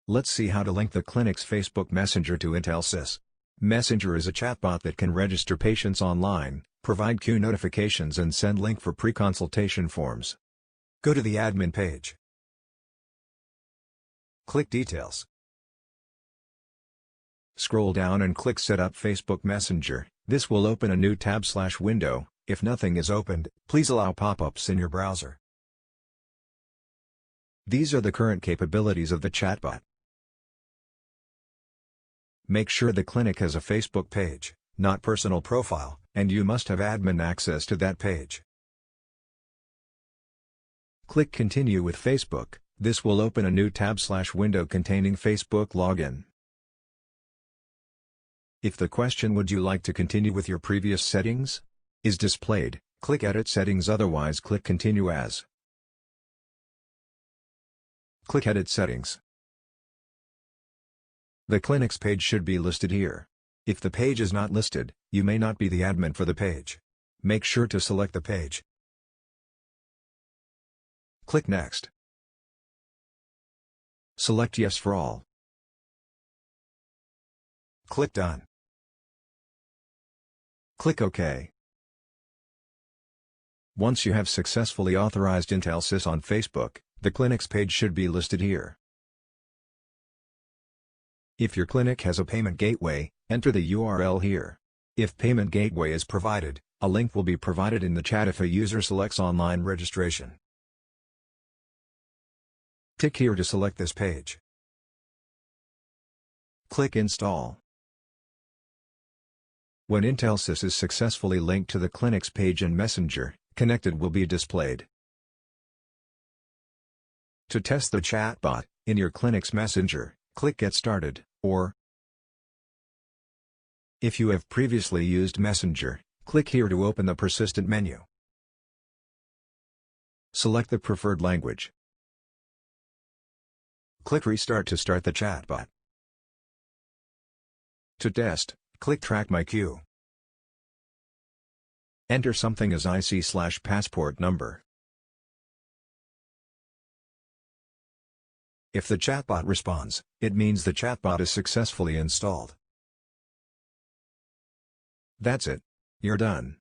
Let's see how to link the clinic's Facebook Messenger to IntelSys. Messenger is a chatbot that can register patients online, provide queue notifications and send link for pre-consultation forms. Go to the admin page. Click Details. Scroll down and click Set up Facebook Messenger. This will open a new tab/window. If nothing is opened, please allow pop-ups in your browser. These are the current capabilities of the chatbot. Make sure the clinic has a Facebook page, not personal profile, and you must have admin access to that page. Click Continue with Facebook. This will open a new tab/window containing Facebook login. If the question "Would you like to continue with your previous settings?" is displayed, click Edit Settings, otherwise click Continue As. Click Edit Settings. The clinic's page should be listed here. If the page is not listed, you may not be the admin for the page. Make sure to select the page. Click Next. Select Yes for all. Click Done. Click OK. Once you have successfully authorized IntelSys on Facebook, the clinic's page should be listed here. If your clinic has a payment gateway, enter the URL here. If payment gateway is provided, a link will be provided in the chat if a user selects online registration. Tick here to select this page. Click Install. When IntelSys is successfully linked to the clinic's page in Messenger, Connected will be displayed. To test the chatbot, in your clinic's Messenger, click Get Started, or if you have previously used Messenger, click here to open the persistent menu. Select the preferred language. Click Restart to start the chatbot. To test, click Track My Queue. Enter something as IC/passport number. If the chatbot responds, it means the chatbot is successfully installed. That's it. You're done.